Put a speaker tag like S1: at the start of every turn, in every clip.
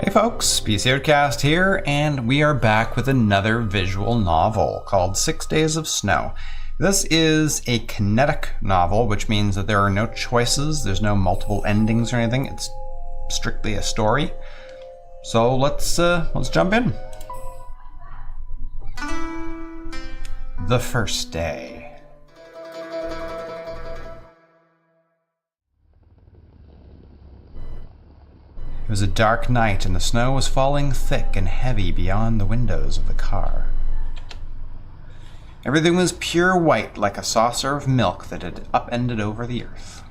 S1: Hey folks, PCoutcast here, and we are back with another visual novel called 6 Days of Snow. This is a kinetic novel, which means that there are no choices, there's no multiple endings or anything, it's strictly a story. So let's jump in. The first day. It was a dark night and the snow was falling thick and heavy beyond the windows of the car. Everything was pure white like a saucer of milk that had upended over the earth.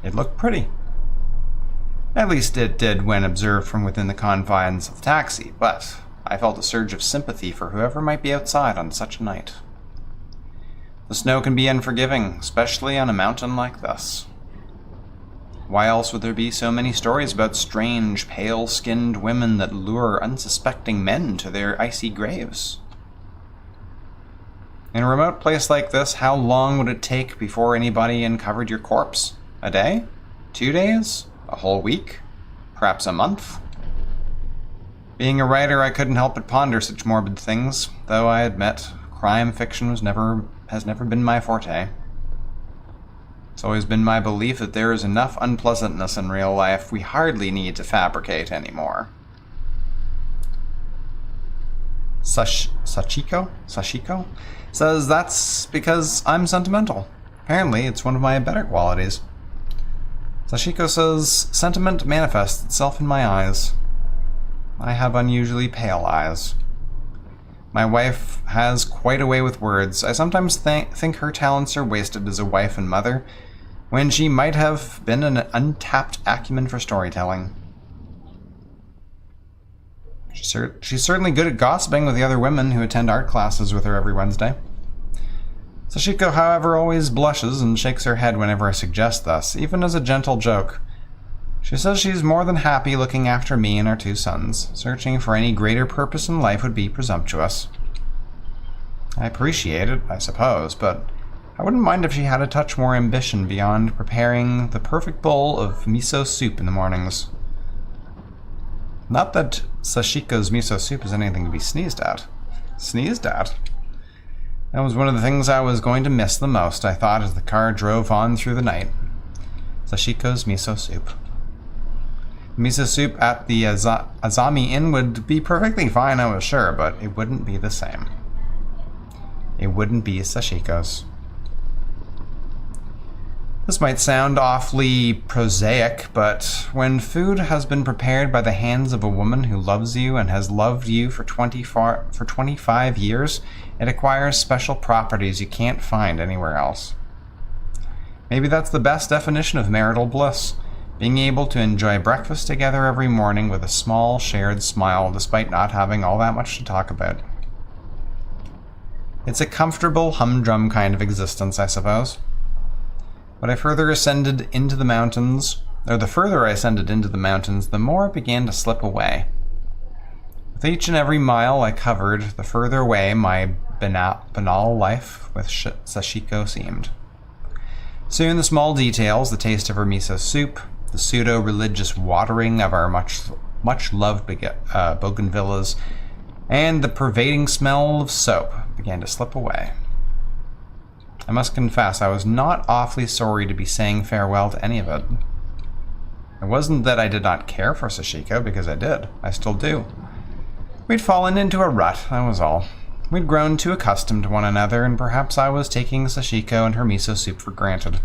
S1: It looked pretty. At least it did when observed from within the confines of the taxi, but I felt a surge of sympathy for whoever might be outside on such a night. The snow can be unforgiving, especially on a mountain like this. Why else would there be so many stories about strange, pale-skinned women that lure unsuspecting men to their icy graves? In a remote place like this, how long would it take before anybody uncovered your corpse? A day? 2 days? A whole week? Perhaps a month? Being a writer, I couldn't help but ponder such morbid things, though I admit, crime fiction has never been my forte. It's always been my belief that there is enough unpleasantness in real life, we hardly need to fabricate anymore. Sachiko says that's because I'm sentimental. Apparently, it's one of my better qualities. Sachiko says, sentiment manifests itself in my eyes. I have unusually pale eyes. My wife has quite a way with words. I sometimes think her talents are wasted as a wife and mother, when she might have been an untapped acumen for storytelling. She's certainly good at gossiping with the other women who attend art classes with her every Wednesday. Sachiko, however, always blushes and shakes her head whenever I suggest this, even as a gentle joke. She says she's more than happy looking after me and our 2 sons. Searching for any greater purpose in life would be presumptuous. I appreciate it, I suppose, but I wouldn't mind if she had a touch more ambition beyond preparing the perfect bowl of miso soup in the mornings. Not that Sachiko's miso soup is anything to be sneezed at. Sneezed at? That was one of the things I was going to miss the most, I thought, as the car drove on through the night. Sachiko's miso soup. Miso soup at the Azami Inn would be perfectly fine, I was sure, but it wouldn't be the same. It wouldn't be Sachiko's. This might sound awfully prosaic, but when food has been prepared by the hands of a woman who loves you and has loved you for 25 years, it acquires special properties you can't find anywhere else. Maybe that's the best definition of marital bliss. Being able to enjoy breakfast together every morning with a small shared smile despite not having all that much to talk about. It's a comfortable, humdrum kind of existence, I suppose. But the further I ascended into the mountains, the more it began to slip away. With each and every mile I covered, the further away my banal life with Sachiko seemed. Soon the small details, the taste of her miso soup, the pseudo-religious watering of our much-loved bougainvilleas, and the pervading smell of soap began to slip away. I must confess, I was not awfully sorry to be saying farewell to any of it. It wasn't that I did not care for Sachiko, because I did. I still do. We'd fallen into a rut, that was all. We'd grown too accustomed to one another, and perhaps I was taking Sachiko and her miso soup for granted.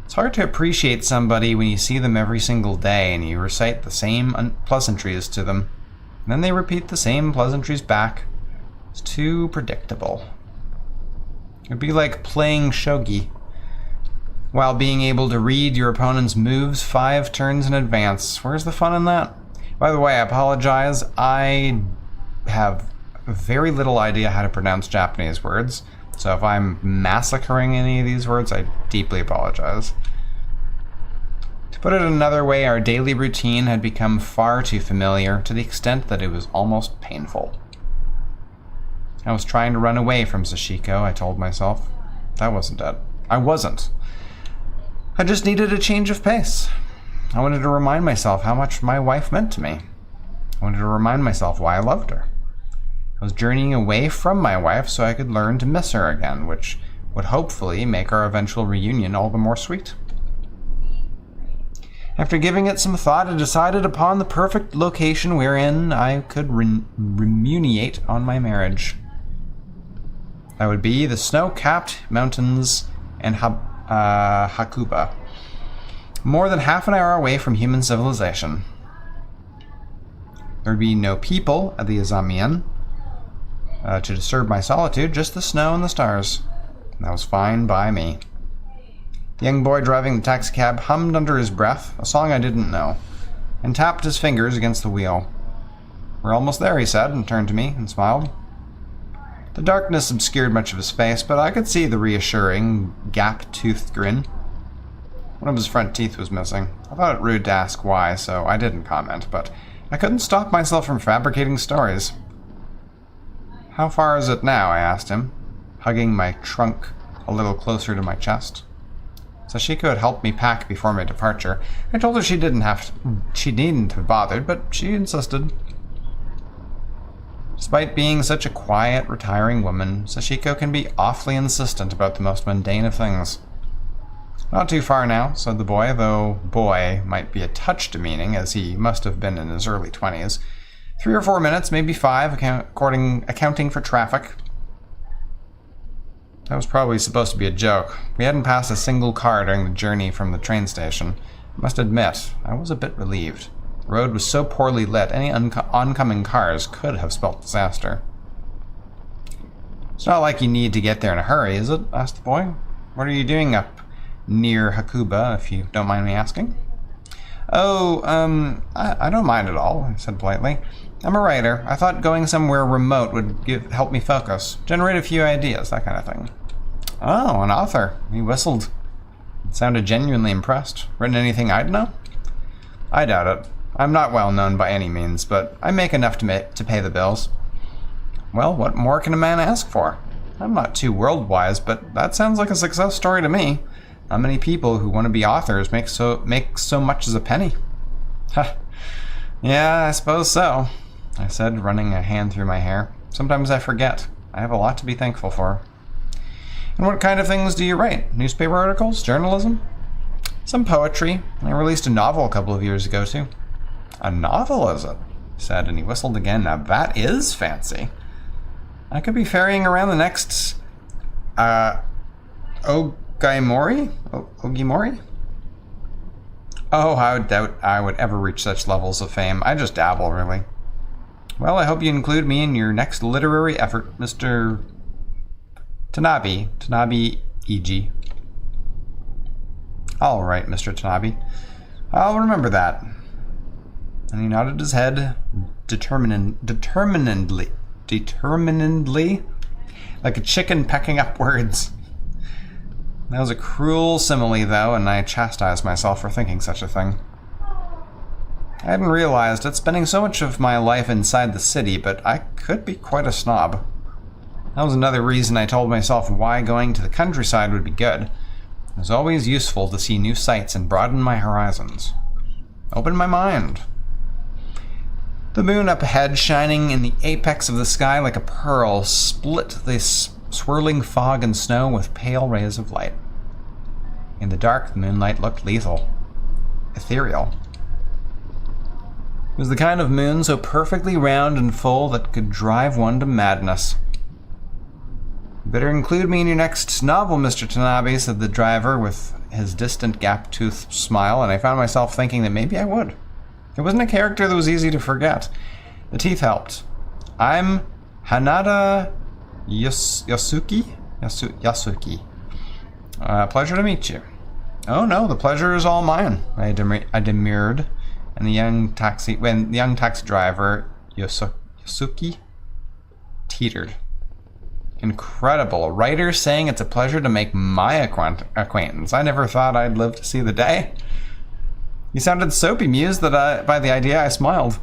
S1: It's hard to appreciate somebody when you see them every single day and you recite the same pleasantries to them, and then they repeat the same pleasantries back. It's too predictable. It'd be like playing shogi, while being able to read your opponent's moves 5 turns in advance. Where's the fun in that? By the way, I apologize. I have very little idea how to pronounce Japanese words, so if I'm massacring any of these words, I deeply apologize. To put it another way, our daily routine had become far too familiar, to the extent that it was almost painful. I was trying to run away from Sachiko, I told myself. That wasn't it. I wasn't. I just needed a change of pace. I wanted to remind myself how much my wife meant to me. I wanted to remind myself why I loved her. I was journeying away from my wife so I could learn to miss her again, which would hopefully make our eventual reunion all the more sweet. After giving it some thought, I decided upon the perfect location wherein I could ruminate on my marriage. That would be the snow-capped mountains and Hakuba, more than half an hour away from human civilization. There would be no people at the Azamian to disturb my solitude, just the snow and the stars. That was fine by me. The young boy driving the taxicab hummed under his breath, a song I didn't know, and tapped his fingers against the wheel. "We're almost there," he said, and turned to me and smiled. The darkness obscured much of his face, but I could see the reassuring, gap-toothed grin. One of his front teeth was missing. I thought it rude to ask why, so I didn't comment, but I couldn't stop myself from fabricating stories. "How far is it now?" I asked him, hugging my trunk a little closer to my chest. Sashiko had helped me pack before my departure. I told her she needn't have bothered, but she insisted. Despite being such a quiet, retiring woman, Sashiko can be awfully insistent about the most mundane of things. "Not too far now," said the boy, though boy might be a touch demeaning, as he must have been in his early 20s. 3 or 4 minutes, maybe 5, accounting for traffic. That was probably supposed to be a joke. We hadn't passed a single car during the journey from the train station. I must admit, I was a bit relieved. The road was so poorly lit, any oncoming cars could have spelt disaster. "It's not like you need to get there in a hurry, is it?" asked the boy. "What are you doing up near Hakuba, if you don't mind me asking?" "Oh, I don't mind at all," I said politely. "I'm a writer. I thought going somewhere remote would help me focus, generate a few ideas, that kind of thing." "Oh, an author." He whistled. Sounded genuinely impressed. "Written anything I'd know?" "I doubt it. I'm not well known by any means, but I make enough to pay the bills." "Well, what more can a man ask for? I'm not too world-wise, but that sounds like a success story to me. Not many people who want to be authors make so much as a penny." "Ha, yeah, I suppose so," I said, running a hand through my hair. "Sometimes I forget. I have a lot to be thankful for." "And what kind of things do you write? Newspaper articles? Journalism?" "Some poetry. I released a novel a couple of years ago, too." "A novel, is it?" he said, and he whistled again. "Now that is fancy. I could be ferrying around the next, Ogimori? Oh, I would doubt I would ever reach such levels of fame. I just dabble, really." "Well, I hope you include me in your next literary effort, Mr. Tanabe. Tanabe E.G. "All right, Mr. Tanabe. I'll remember that." And he nodded his head determinedly, like a chicken pecking up words. That was a cruel simile, though, and I chastised myself for thinking such a thing. I hadn't realized it, spending so much of my life inside the city, but I could be quite a snob. That was another reason I told myself why going to the countryside would be good. It was always useful to see new sights and broaden my horizons. Open my mind. The moon up ahead, shining in the apex of the sky like a pearl, split this swirling fog and snow with pale rays of light. In the dark, the moonlight looked lethal, ethereal. It was the kind of moon so perfectly round and full that could drive one to madness. "You better include me in your next novel, Mr. Tanabe," said the driver with his distant gap-toothed smile, and I found myself thinking that maybe I would. It wasn't a character that was easy to forget. The teeth helped. "I'm Hanada Yasuki? Yasuki. Pleasure to meet you." "Oh no, the pleasure is all mine," I demurred, and when the young taxi driver, Yasuki, teetered. Incredible. A writer saying it's a pleasure to make my acquaintance. I never thought I'd live to see the day. He sounded so bemused that by the idea I smiled.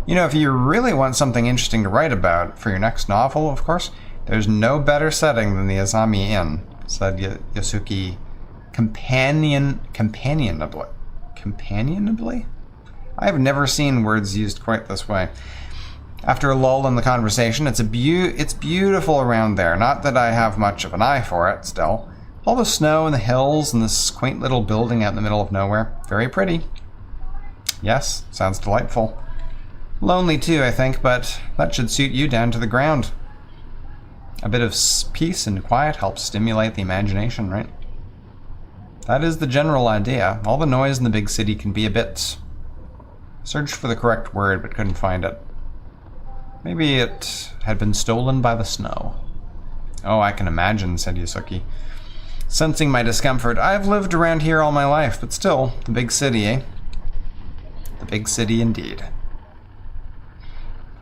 S1: "You know, if you really want something interesting to write about for your next novel, of course, there's no better setting than the Azami Inn," said Yasuki companionably. companionably? I have never seen words used quite this way. After a lull in the conversation, it's beautiful around there. Not that I have much of an eye for it, still. All the snow and the hills and this quaint little building out in the middle of nowhere. Very pretty. Yes, sounds delightful. Lonely too, I think, but that should suit you down to the ground. A bit of peace and quiet helps stimulate the imagination, right? That is the general idea. All the noise in the big city can be a bit... Searched for the correct word, but couldn't find it. Maybe it had been stolen by the snow. Oh, I can imagine, said Yusuke. Sensing my discomfort, I've lived around here all my life, but still, the big city, eh? The big city indeed.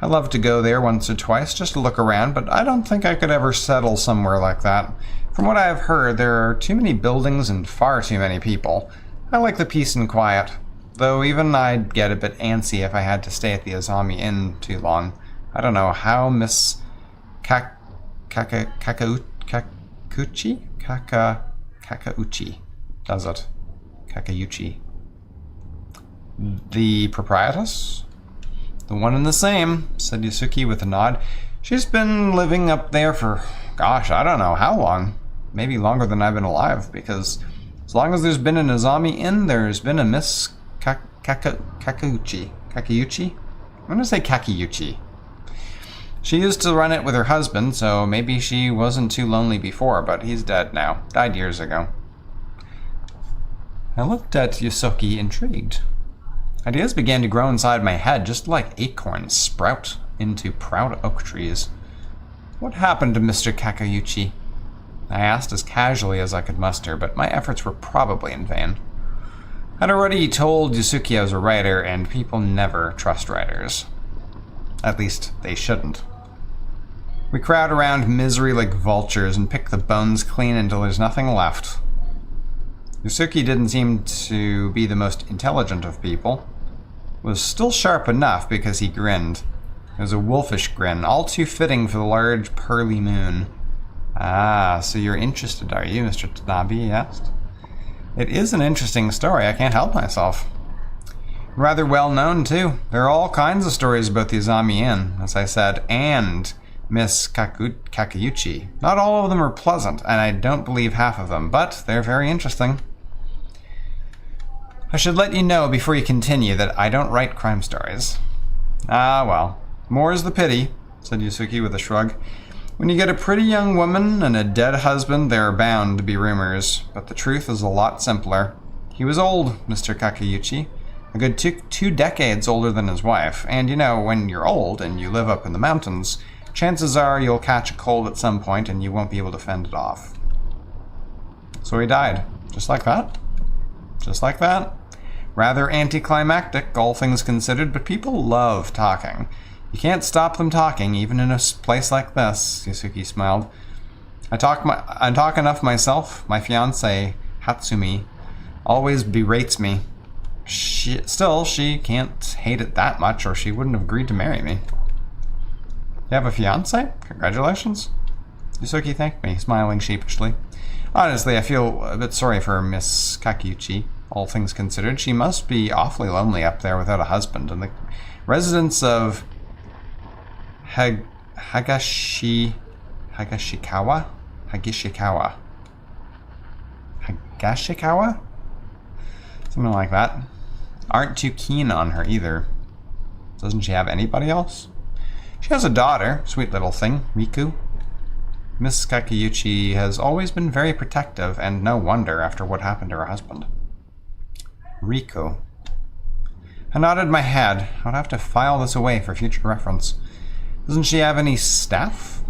S1: I love to go there once or twice just to look around, but I don't think I could ever settle somewhere like that. From what I have heard, there are too many buildings and far too many people. I like the peace and quiet, though even I'd get a bit antsy if I had to stay at the Azami Inn too long. I don't know how Miss Kakauchi does it. Kakauchi. The proprietress? The one and the same, said Yusuke with a nod. She's been living up there for, gosh, I don't know how long. Maybe longer than I've been alive, because as long as there's been an Azami Inn, there's been a Miss Kakauchi. Kakauchi? I'm going to say Kakauchi. She used to run it with her husband, so maybe she wasn't too lonely before, but he's dead now. Died years ago. I looked at Yusuke, intrigued. Ideas began to grow inside my head, just like acorns sprout into proud oak trees. What happened to Mr. Kakauchi? I asked as casually as I could muster, but my efforts were probably in vain. I'd already told Yusuke I was a writer, and people never trust writers. At least, they shouldn't. We crowd around misery like vultures and pick the bones clean until there's nothing left. Yusuke didn't seem to be the most intelligent of people. Was still sharp enough because he grinned. It was a wolfish grin, all too fitting for the large pearly moon. Ah, so you're interested, are you, Mr. Tanabe? He asked. It is an interesting story, I can't help myself. Rather well known, too. There are all kinds of stories about the Azami Inn, as I said, and Miss Kakauchi. Not all of them are pleasant, and I don't believe half of them, but they're very interesting. I should let you know before you continue that I don't write crime stories. Ah, well, more's the pity, said Yusuke with a shrug. When you get a pretty young woman and a dead husband, there are bound to be rumors, but the truth is a lot simpler. He was old, Mr. Kakauchi, a good two decades older than his wife, and you know, when you're old and you live up in the mountains, chances are you'll catch a cold at some point and you won't be able to fend it off. So he died, just like that. Just like that. Rather anticlimactic, all things considered, but people love talking. You can't stop them talking, even in a place like this, Yusuke smiled. I talk enough myself. My fiancée, Hatsumi, always berates me. She can't hate it that much, or she wouldn't have agreed to marry me. You have a fiancé? Congratulations. Yusuke thanked me, smiling sheepishly. Honestly, I feel a bit sorry for Miss Kakauchi. All things considered, she must be awfully lonely up there without a husband, and the residents of Higashikawa? Something like that. Aren't too keen on her either. Doesn't she have anybody else? She has a daughter, sweet little thing, Riku. Miss Kakauchi has always been very protective, and no wonder after what happened to her husband. Riku. I nodded my head. I would have to file this away for future reference. Doesn't she have any staff?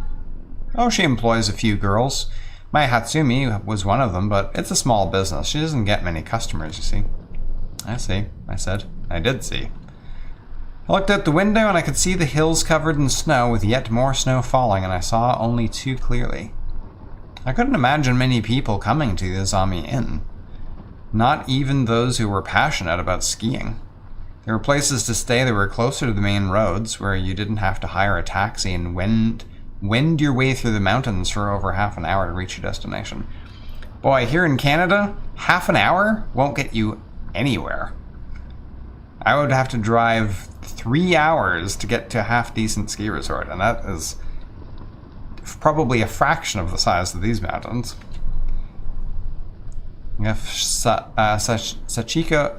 S1: Oh, she employs a few girls. My Hatsumi was one of them, but it's a small business. She doesn't get many customers, you see. I see, I said. I did see. I looked out the window and I could see the hills covered in snow with yet more snow falling, and I saw only too clearly. I couldn't imagine many people coming to the Azami Inn. Not even those who were passionate about skiing. There were places to stay that were closer to the main roads, where you didn't have to hire a taxi and wend your way through the mountains for over half an hour to reach your destination. Boy, here in Canada, half an hour won't get you anywhere. I would have to drive 3 hours to get to a half-decent ski resort, and that is probably a fraction of the size of these mountains. If Sachiko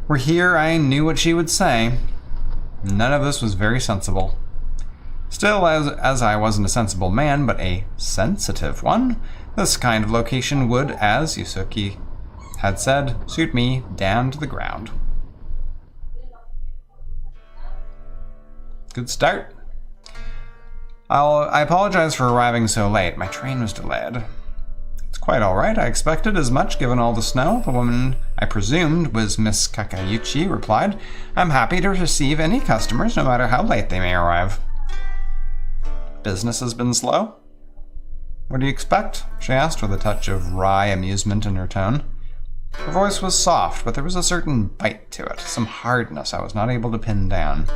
S1: were here, I knew what she would say. None of this was very sensible. Still, as I wasn't a sensible man, but a sensitive one, this kind of location would, as Yusuke had said, suit me down to the ground. Good start. I apologize for arriving so late. My train was delayed. It's quite all right. I expected as much given all the snow. The woman I presumed was Miss Kakayuchi replied, I'm happy to receive any customers, no matter how late they may arrive. Business has been slow? What do you expect? She asked with a touch of wry amusement in her tone. Her voice was soft, but there was a certain bite to it, some hardness I was not able to pin down.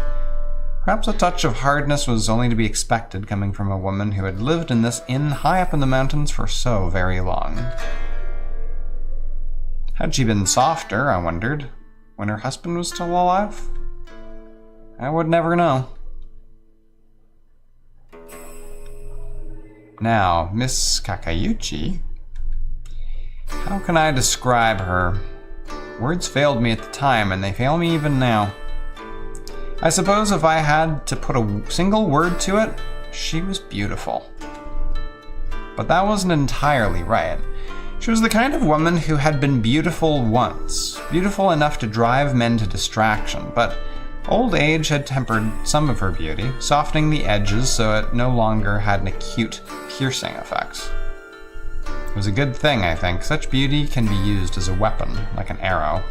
S1: Perhaps a touch of hardness was only to be expected coming from a woman who had lived in this inn high up in the mountains for so very long. Had she been softer, I wondered, when her husband was still alive? I would never know. Now, Miss Kakayuchi, how can I describe her? Words failed me at the time, and they fail me even now. I suppose if I had to put a single word to it, she was beautiful. But that wasn't entirely right. She was the kind of woman who had been beautiful once, beautiful enough to drive men to distraction, but old age had tempered some of her beauty, softening the edges so it no longer had an acute, piercing effect. It was a good thing, I think. Such beauty can be used as a weapon, like an arrow.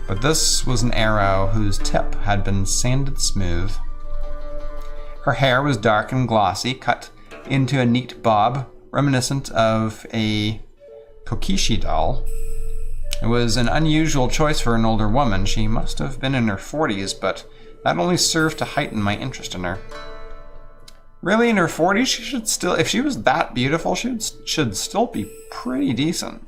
S1: But this was an arrow whose tip had been sanded smooth. Her hair was dark and glossy, cut into a neat bob, reminiscent of a kokishi doll. It was an unusual choice for an older woman. She must have been in her 40s, but that only served to heighten my interest in her. Really, in her 40s, she should still, if she was that beautiful, she should still be pretty decent.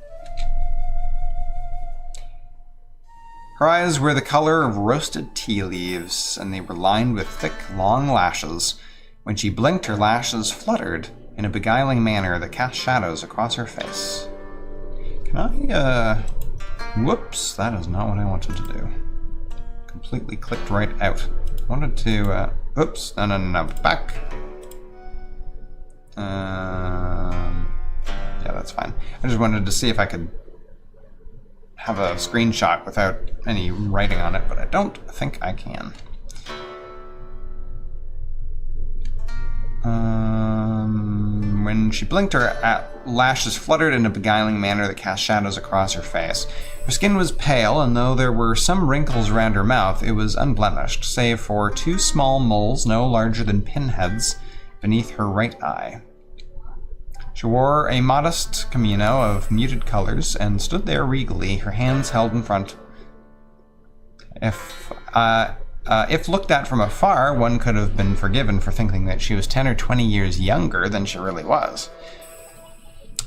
S1: Her eyes were the color of roasted tea leaves, and they were lined with thick, long lashes. When she blinked, her lashes fluttered in a beguiling manner that cast shadows across her face. Can I, whoops, that is not what I wanted to do. Completely clicked right out. I wanted to, oops, no, back. Yeah, that's fine. I just wanted to see if I could have a screenshot without any writing on it, but I don't think I can. When she blinked, her lashes fluttered in a beguiling manner that cast shadows across her face. Her skin was pale, and though there were some wrinkles around her mouth, it was unblemished, save for 2 small moles no larger than pinheads beneath her right eye. She wore a modest kimono of muted colors and stood there regally, her hands held in front. If looked at from afar, one could have been forgiven for thinking that she was 10 or 20 years younger than she really was.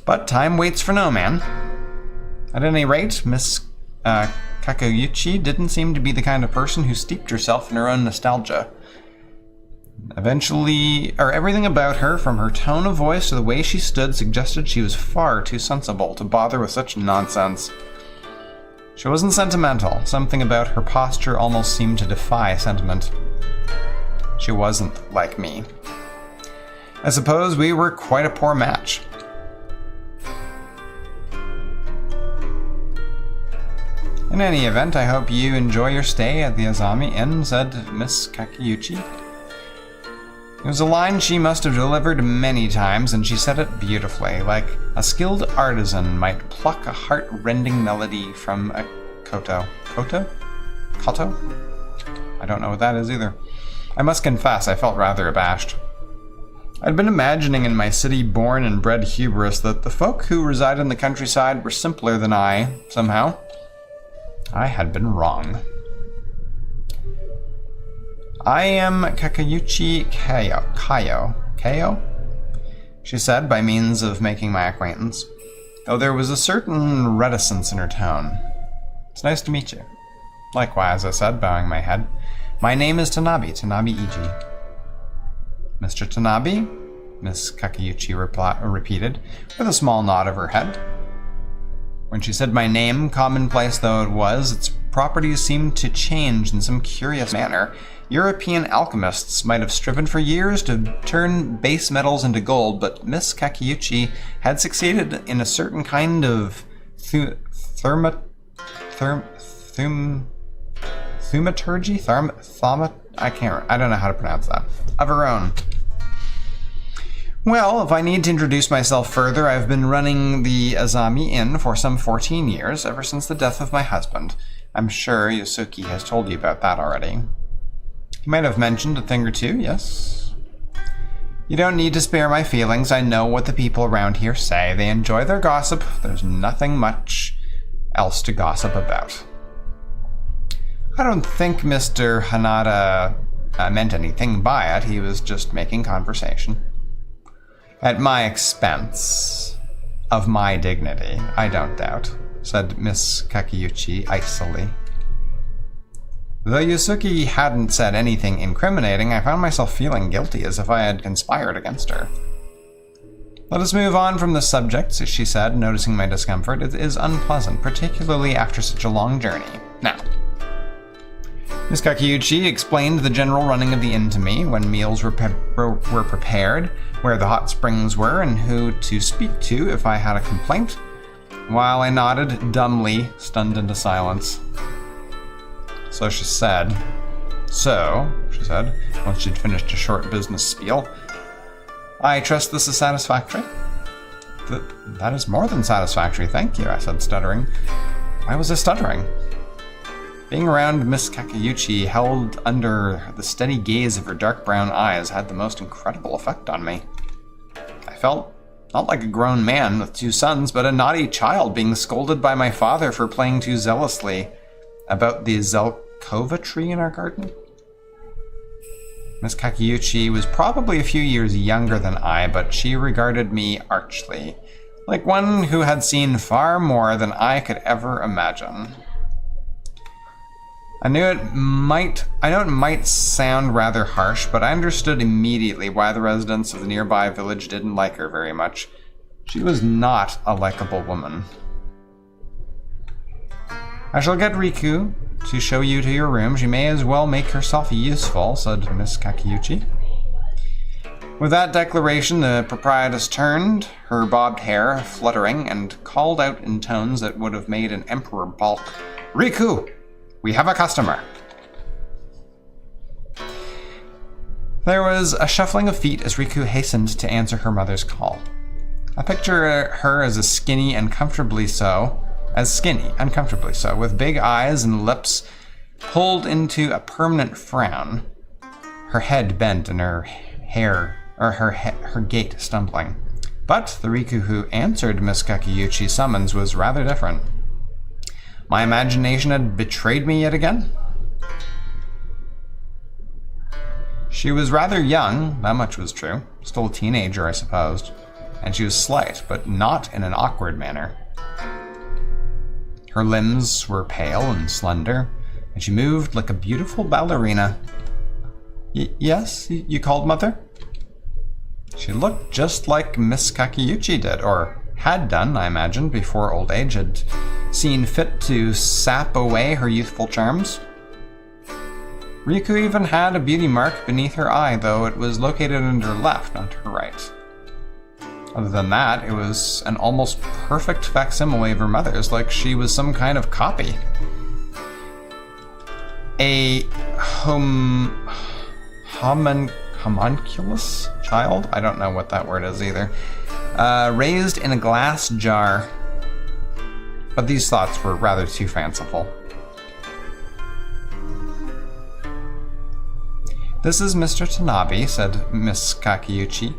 S1: But time waits for no man. At any rate, Miss Kakayuchi didn't seem to be the kind of person who steeped herself in her own nostalgia. Eventually, everything about her, from her tone of voice to the way she stood, suggested she was far too sensible to bother with such nonsense. She wasn't sentimental. Something about her posture almost seemed to defy sentiment. She wasn't like me. I suppose we were quite a poor match. In any event, I hope you enjoy your stay at the Azami Inn, said Miss Kakayuchi. It was a line she must have delivered many times, and she said it beautifully, like a skilled artisan might pluck a heart-rending melody from a koto. Koto? Koto? I don't know what that is either. I must confess, I felt rather abashed. I'd been imagining in my city-born and bred hubris that the folk who reside in the countryside were simpler than I, somehow. I had been wrong. I am Kakayuchi Kayo, she said, by means of making my acquaintance, though there was a certain reticence in her tone. It's nice to meet you. Likewise, I said, bowing my head. My name is Tanabe Iji. Mr. Tanabe? Miss Kakeuchi repeated, with a small nod of her head. When she said my name, commonplace though it was, its properties seemed to change in some curious manner. European alchemists might have striven for years to turn base metals into gold, but Miss Kakeuchi had succeeded in a certain kind of thaumaturgy? I don't know how to pronounce that. Of her own. Well, if I need to introduce myself further, I've been running the Azami Inn for some 14 years, ever since the death of my husband. I'm sure Yosuke has told you about that already. He might have mentioned a thing or two, yes? You don't need to spare my feelings. I know what the people around here say. They enjoy their gossip. There's nothing much else to gossip about. I don't think Mr. Hanada meant anything by it. He was just making conversation. At my expense. Of my dignity, I don't doubt, said Miss Kakeuchi icily. Though Yosuke hadn't said anything incriminating, I found myself feeling guilty, as if I had conspired against her. Let us move on from the subject, she said, noticing my discomfort. It is unpleasant, particularly after such a long journey. Now, Miss Kakeuchi explained the general running of the inn to me, when meals were prepared, where the hot springs were, and who to speak to if I had a complaint, while I nodded dumbly, stunned into silence. So she said, once she'd finished a short business spiel, I trust this is satisfactory? That is more than satisfactory, thank you, I said, stuttering. Why was I stuttering? Being around Miss Kakeuchi, held under the steady gaze of her dark brown eyes, had the most incredible effect on me. I felt not like a grown man with 2 sons, but a naughty child being scolded by my father for playing too zealously about the Zelkova tree in our garden. Miss Kakeuchi was probably a few years younger than I, but she regarded me archly, like one who had seen far more than I could ever imagine. I know it might sound rather harsh, but I understood immediately why the residents of the nearby village didn't like her very much. She was not a likable woman. I shall get Riku to show you to your room. She may as well make herself useful, said Miss Kakeuchi. With that declaration, the proprietress turned, her bobbed hair fluttering, and called out in tones that would have made an emperor balk. Riku! We have a customer. There was a shuffling of feet as Riku hastened to answer her mother's call. I picture her as skinny, uncomfortably so, with big eyes and lips pulled into a permanent frown, her head bent and her gait stumbling. But the Riku who answered Miss Kakeuchi's summons was rather different. My imagination had betrayed me yet again. She was rather young, that much was true. Still a teenager, I supposed. And she was slight, but not in an awkward manner. Her limbs were pale and slender, and she moved like a beautiful ballerina. Yes, you called, Mother? She looked just like Miss Kakeuchi did, or had done, I imagined, before old age had seen fit to sap away her youthful charms. Riku even had a beauty mark beneath her eye, though it was located under her left, not her right. Other than that, it was an almost perfect facsimile of her mother's, like she was some kind of copy. A homunculus child? I don't know what that word is either. Raised in a glass jar. But these thoughts were rather too fanciful. This is Mr. Tanabe, said Miss Kakeuchi,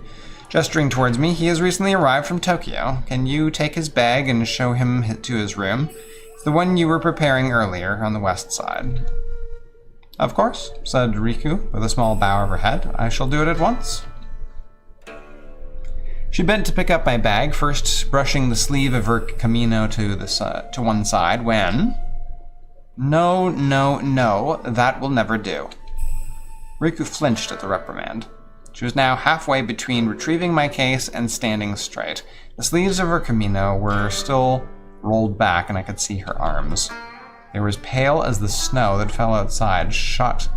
S1: gesturing towards me. He has recently arrived from Tokyo. Can you take his bag and show him to his room? It's the one you were preparing earlier on the west side. Of course, said Riku, with a small bow of her head. I shall do it at once. She bent to pick up my bag, first brushing the sleeve of her kimono to one side, when No, no, no, that will never do. Riku flinched at the reprimand. She was now halfway between retrieving my case and standing straight. The sleeves of her kimono were still rolled back, and I could see her arms. They were as pale as the snow that fell outside, shot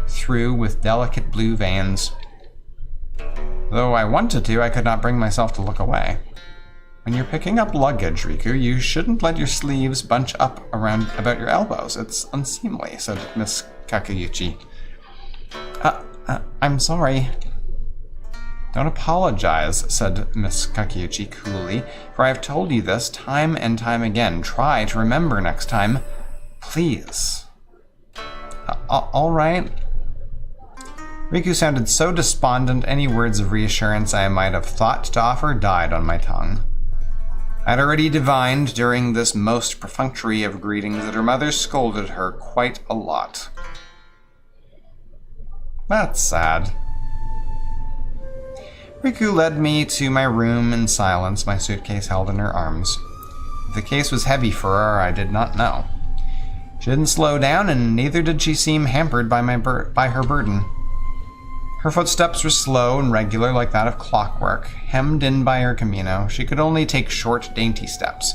S1: through with delicate blue veins. Though I wanted to, I could not bring myself to look away. When you're picking up luggage, Riku, you shouldn't let your sleeves bunch up around about your elbows. It's unseemly, said Miss Kakayuchi. I'm sorry. Don't apologize, said Miss Kakayuchi coolly, for I have told you this time and time again. Try to remember next time. Please. All right. Riku sounded so despondent, any words of reassurance I might have thought to offer died on my tongue. I had already divined during this most perfunctory of greetings that her mother scolded her quite a lot. That's sad. Riku led me to my room in silence, my suitcase held in her arms. If the case was heavy for her, I did not know. She didn't slow down, and neither did she seem hampered by her burden. Her footsteps were slow and regular like that of clockwork. Hemmed in by her kimono, she could only take short, dainty steps.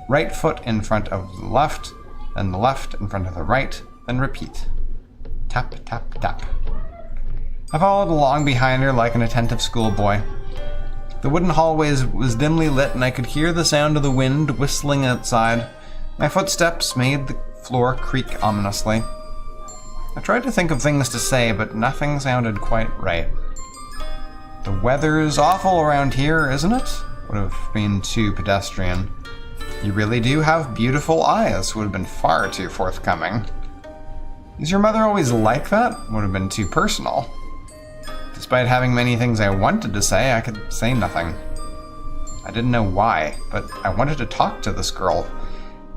S1: Right foot in front of the left, then the left in front of the right, then repeat. Tap, tap, tap. I followed along behind her like an attentive schoolboy. The wooden hallway was dimly lit, and I could hear the sound of the wind whistling outside. My footsteps made the floor creak ominously. I tried to think of things to say, but nothing sounded quite right. The weather's awful around here, isn't it? Would have been too pedestrian. You really do have beautiful eyes, would have been far too forthcoming. Is your mother always like that? Would have been too personal. Despite having many things I wanted to say, I could say nothing. I didn't know why, but I wanted to talk to this girl.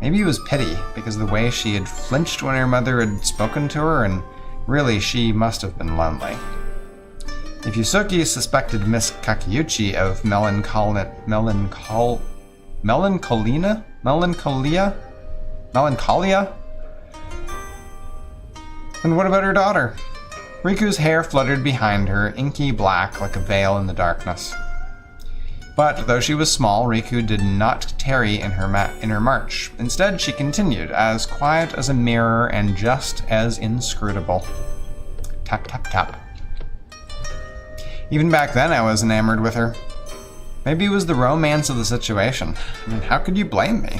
S1: Maybe it was pity, because of the way she had flinched when her mother had spoken to her, and really she must have been lonely. If Yusuke suspected Miss Kakayuchi of melancholia, then what about her daughter? Riku's hair fluttered behind her, inky black like a veil in the darkness. But though she was small, Riku did not tarry in her march. Instead, she continued, as quiet as a mirror and just as inscrutable. Tap, tap, tap. Even back then, I was enamored with her. Maybe it was the romance of the situation. I mean, how could you blame me?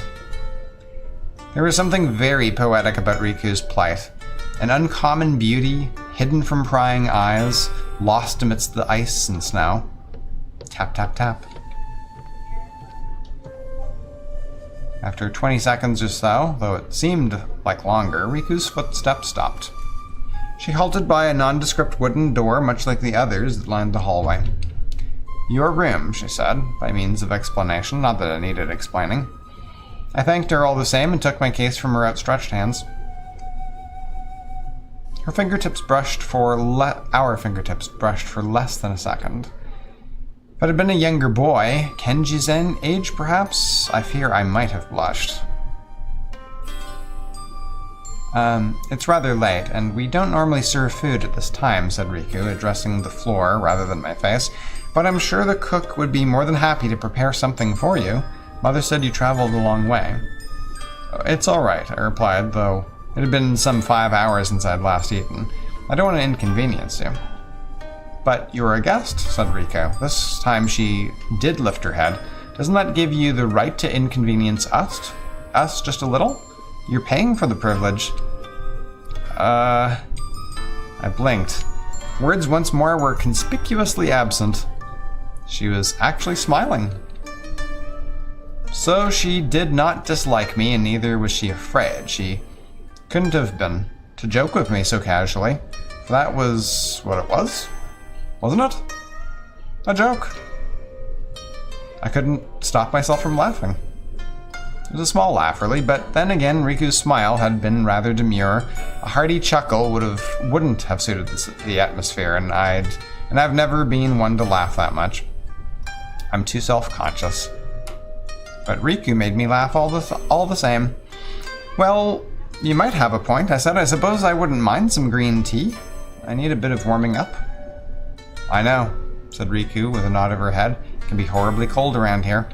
S1: There was something very poetic about Riku's plight. An uncommon beauty, hidden from prying eyes, lost amidst the ice and snow. Tap, tap, tap. After 20 seconds or so, though it seemed like longer, Riku's footsteps stopped. She halted by a nondescript wooden door, much like the others that lined the hallway. Your room, she said, by means of explanation, not that it needed explaining. I thanked her all the same and took my case from her outstretched hands. Our fingertips brushed for less than a second. If I had been a younger boy, Kenji's age perhaps, I fear I might have blushed. It's rather late, and we don't normally serve food at this time, said Riku, addressing the floor rather than my face, but I'm sure the cook would be more than happy to prepare something for you. Mother said you traveled a long way. It's all right, I replied, though it had been some 5 hours since I'd last eaten. I don't want to inconvenience you. But you're a guest, said Riku. This time she did lift her head. Doesn't that give you the right to inconvenience us? Us just a little? You're paying for the privilege. I blinked. Words once more were conspicuously absent. She was actually smiling. So she did not dislike me, and neither was she afraid. She couldn't have been, to joke with me so casually. For that was what it was, wasn't it? A joke. I couldn't stop myself from laughing. It was a small laugh, really, but then again, Riku's smile had been rather demure. A hearty chuckle wouldn't have suited the atmosphere, and I've never been one to laugh that much. I'm too self-conscious. But Riku made me laugh all the same. Well, You might have a point, I said. I suppose I wouldn't mind some green tea. I need a bit of warming up. I know, said Riku with a nod of her head. It can be horribly cold around here.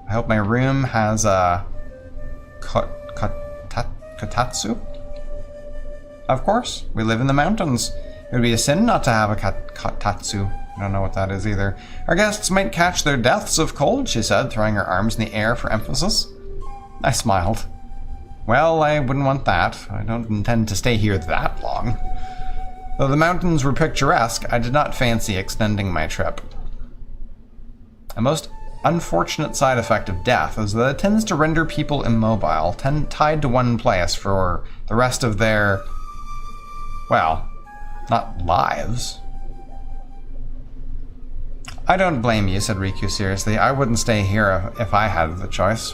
S1: I hope my room has a kotatsu? Of course, we live in the mountains. It would be a sin not to have a kotatsu. I don't know what that is either. Our guests might catch their deaths of cold, she said, throwing her arms in the air for emphasis. I smiled. Well, I wouldn't want that. I don't intend to stay here that long. Though the mountains were picturesque, I did not fancy extending my trip. A most unfortunate side effect of death is that it tends to render people immobile, tied to one place for the rest of their, well, not lives. I don't blame you, said Riku seriously. I wouldn't stay here if I had the choice.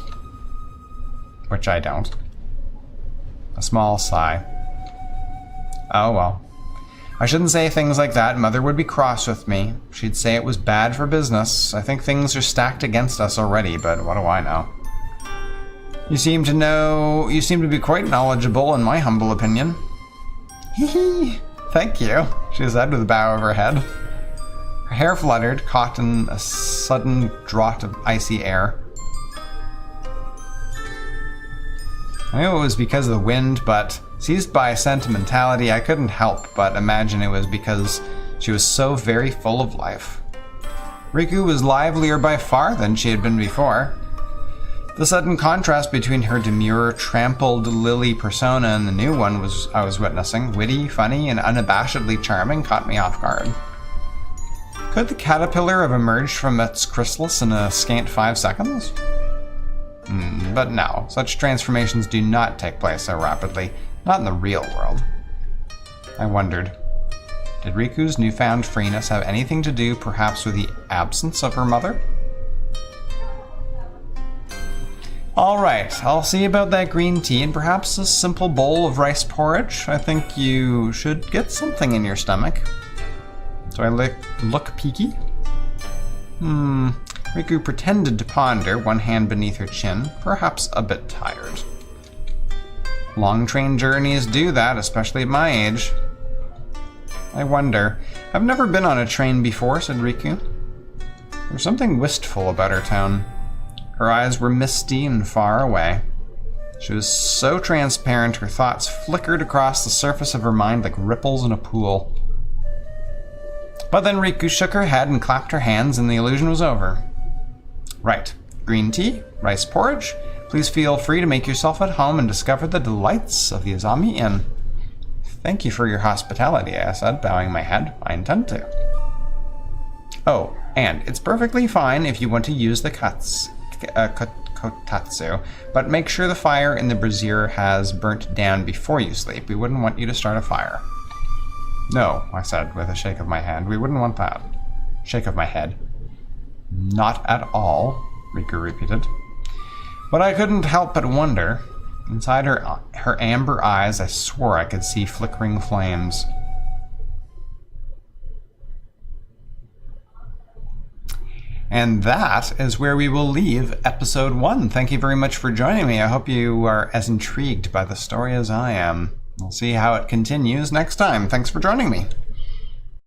S1: Which I don't. A small sigh. Oh well. I shouldn't say things like that. Mother would be cross with me. She'd say it was bad for business. I think things are stacked against us already, but what do I know? You seem to be quite knowledgeable, in my humble opinion. Hee hee. Thank you, she said with a bow of her head. Her hair fluttered, caught in a sudden draught of icy air. I knew it was because of the wind, but seized by sentimentality, I couldn't help but imagine it was because she was so very full of life. Riku was livelier by far than she had been before. The sudden contrast between her demure, trampled lily persona and the new one I was witnessing, witty, funny, and unabashedly charming, caught me off guard. Could the caterpillar have emerged from its chrysalis in a scant 5 seconds? But no, such transformations do not take place so rapidly, not in the real world. I wondered, did Riku's newfound freeness have anything to do perhaps with the absence of her mother? Alright, I'll see about that green tea and perhaps a simple bowl of rice porridge. I think you should get something in your stomach. Do I look peaky? Riku pretended to ponder, one hand beneath her chin, perhaps a bit tired. Long train journeys do that, especially at my age. I wonder. I've never been on a train before, said Riku. There's something wistful about her tone. Her eyes were misty and far away. She was so transparent, her thoughts flickered across the surface of her mind like ripples in a pool. But then Riku shook her head and clapped her hands, and the illusion was over. Right. Green tea, rice porridge. Please feel free to make yourself at home and discover the delights of the Azami Inn. Thank you for your hospitality, I said, bowing my head. I intend to. Oh, and it's perfectly fine if you want to use the kotatsu, but make sure the fire in the brazier has burnt down before you sleep. We wouldn't want you to start a fire. No, I said with a shake of my hand. We wouldn't want that. Shake of my head. Not at all, Riku repeated. But I couldn't help but wonder. Inside her amber eyes, I swore I could see flickering flames. And that is where we will leave episode 1. Thank you very much for joining me. I hope you are as intrigued by the story as I am. We'll see how it continues next time. Thanks for joining me.